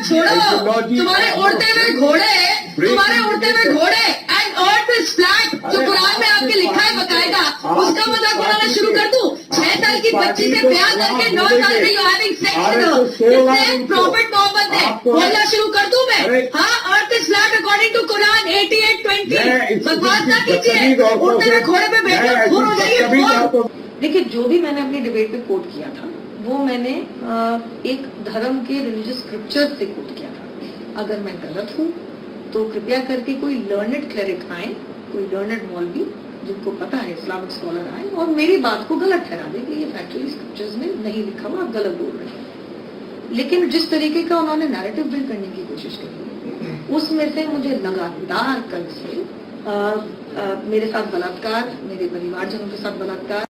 छोड़ो, तुम्हारे उड़ते हुए घोड़े एंड अर्थ इज फ्लैट, जो कुरान में आपके लिखा है बकायदा, उसका मजाक उड़ाना शुरू कर दूं? 6 साल की बच्ची से ब्याह करके 9 साल में you having sex with prophet Mohammad ने बोलना शुरू कर दूं मैं? हाँ, earth is flat according to Quran 88:20। बकवास ना कीजिए, उड़ते हुए घोड़े पे बैठकर खून हो जाइए। देखिए, जो भी मैंने अपनी डिबेट में कोट किया था वो मैंने एक धर्म के रिलीजियस स्क्रिप्चर से कोट किया था। अगर मैं गलत हूँ तो कृपया करके कोई लर्नेड क्लेरिक आए, कोई लर्नेड मौलवी जिनको पता है, इस्लामिक स्कॉलर आए और मेरी बात को गलत ठहरा दे कि ये फैक्चुअली स्क्रिप्चर्स में नहीं लिखा हुआ, आप गलत बोल रहे हैं। लेकिन जिस तरीके का उन्होंने नैरेटिव बिल्ड करने की कोशिश की, उसमें से मुझे लगातार कल से मेरे साथ बलात्कार, मेरे परिवारजनों के साथ बलात्कार,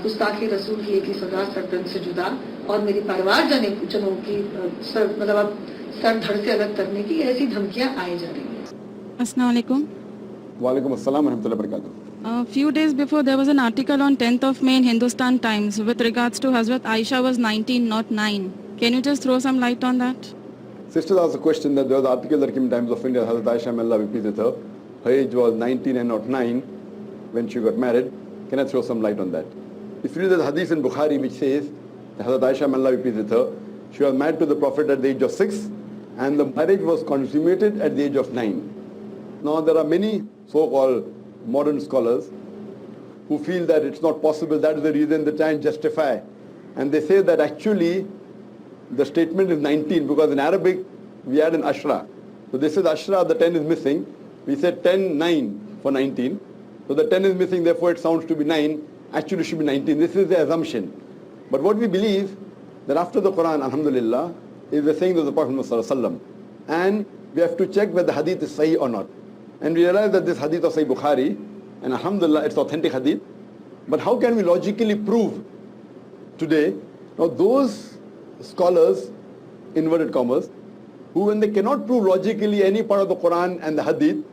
गुस्ताखी रसूल की एक ही सजा, सरदर्द से जुदा, और मेरी परिवारजनों की मतलब सर धड़ से अलग करने की ऐसी धमकियां आई जा रही हैं। अस्सलाम वालेकुम। Walaikum assalam wa rahmatullahi wa barakatuh. Few days before there was an article on 10th of May in Hindustan Times with regards to Hazrat Aisha was 19, not 9. Can you just throw some light on that? Sisters asked a question that there was an article that came in Times of India, Hazrat Aisha, may Allah be pleased with her. Her age was 19 and not 9 when she got married. Can I throw some light on that? If you read the hadith in Bukhari which says that Hazrat Aisha, may Allah be pleased with her, she was married to the Prophet at the age of 6 and the marriage was consummated at the age of 9. Now there are many so-called modern scholars who feel that it's not possible, that is the reason they try and justify. And they say that actually the statement is 19 because in Arabic we add an ashra. So this is ashra, the 10 is missing. We said 10, 9 for 19. So the 10 is missing, therefore it sounds to be 9. Actually it should be 19. This is the assumption. But what we believe that after the Quran, alhamdulillah, is the saying of the Prophet Muhammad, and we have to check whether the hadith is sahih or not. And we realize that this hadith of Sahih Bukhari, and alhamdulillah it's authentic hadith, but how can we logically prove today? Now those scholars, inverted commas, who when they cannot prove logically any part of the Quran and the hadith,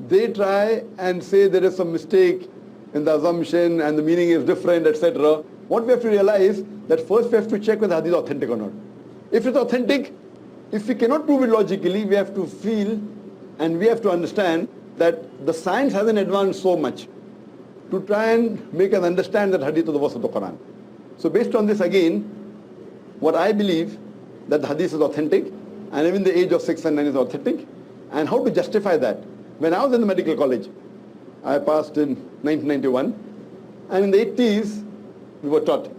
they try and say there is some mistake in the assumption and the meaning is different, etc. What we have to realize that first we have to check whether the hadith is authentic or not. If it's authentic, if we cannot prove it logically, we have to feel and we have to understand that the science hasn't advanced so much to try and make us understand that hadith of the verse of the Quran. So based on this again, what I believe that the hadith is authentic and even the age of 6 and 9 is authentic, and how to justify that. When I was in the medical college, I passed in 1991, and in the 80s we were taught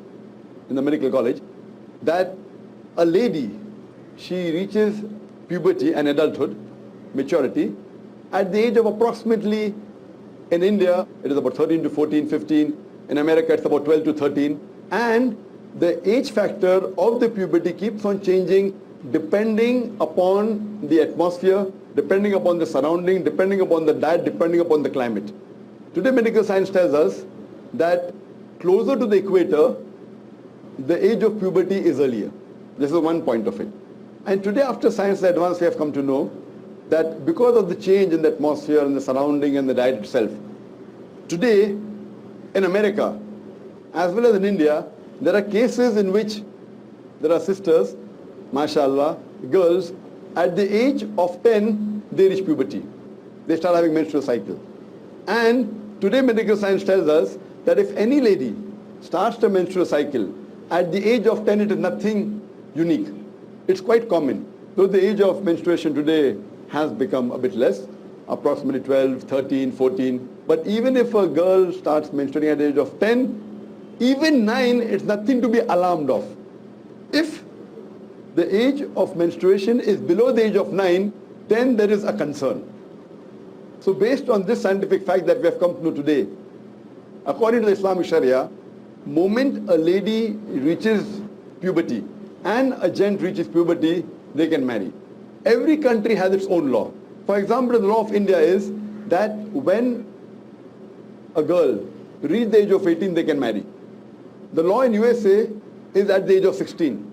in the medical college that a lady, she reaches puberty and adulthood, maturity, at the age of approximately, in India it is about 13 to 14, 15, in America it's about 12 to 13, and the age factor of the puberty keeps on changing depending upon the atmosphere, depending upon the surrounding, depending upon the diet, depending upon the climate. Today medical science tells us that closer to the equator, the age of puberty is earlier. This is one point of it. And today after science advance we have come to know that because of the change in the atmosphere and the surrounding and the diet itself, today in America as well as in India, there are cases in which there are sisters, mashallah, girls, at the age of 10, they reach puberty. They start having menstrual cycle. And today medical science tells us that if any lady starts the menstrual cycle, at the age of 10 it is nothing unique. It's quite common. Though the age of menstruation today has become a bit less, approximately 12, 13, 14. But even if a girl starts menstruating at the age of 10, even 9, it's nothing to be alarmed of. If the age of menstruation is below the age of 9, then there is a concern. So based on this scientific fact that we have come to know today, according to the Islamic Sharia, moment a lady reaches puberty and a gent reaches puberty, they can marry. Every country has its own law. For example, the law of India is that when a girl reaches the age of 18, they can marry. The law in USA is at the age of 16.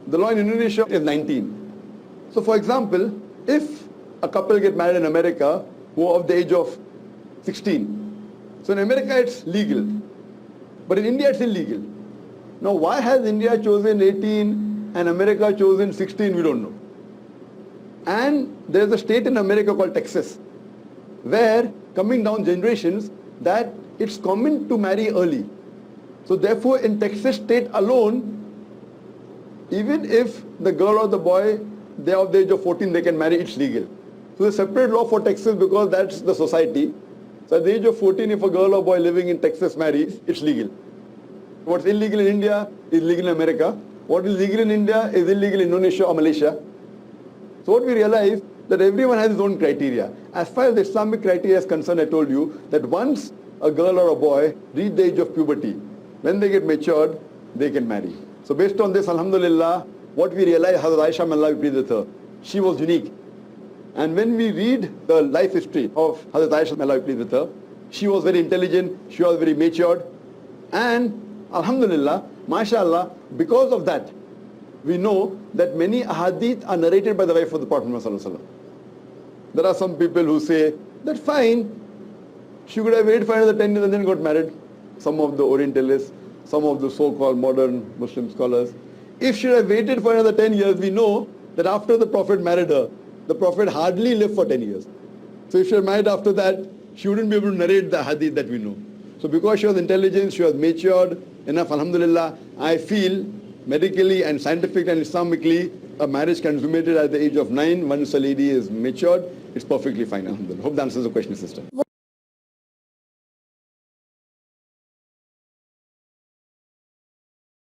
The law in Indonesia is 19. So for example, if a couple get married in America who are of the age of 16, so in America it's legal, but in India it's illegal. Now why has India chosen 18 and America chosen 16, we don't know. And there's a state in America called Texas, where coming down generations that it's common to marry early. So therefore in Texas state alone, even if the girl or the boy, they are of the age of 14, they can marry, it's legal. So there's a separate law for Texas because that's the society. So at the age of 14, if a girl or boy living in Texas marries, it's legal. What's illegal in India is legal in America. What is legal in India is illegal in Indonesia or Malaysia. So what we realize that everyone has his own criteria. As far as the Islamic criteria is concerned, I told you that once a girl or a boy reach the age of puberty, when they get matured, they can marry. So based on this, alhamdulillah, what we realize, Hazrat Aisha, may Allah be pleased with her, she was unique. And when we read the life history of Hazrat Aisha, may Allah be pleased with her, she was very intelligent, she was very matured, and alhamdulillah, mashallah, because of that, we know that many ahadith are narrated by the wife of the Prophet Muhammad. There are some people who say that fine, she could have waited for another 10 years and then got married. Some of the Orientalists, some of the so-called modern Muslim scholars. If she had waited for another 10 years, we know that after the Prophet married her, the Prophet hardly lived for 10 years. So if she had married after that, she wouldn't be able to narrate the hadith that we know. So because she was intelligent, she was matured enough, alhamdulillah, I feel medically and scientifically and Islamically, a marriage consummated at the age of 9, once a lady is matured, it's perfectly fine, alhamdulillah. Hope that answers the question, sister.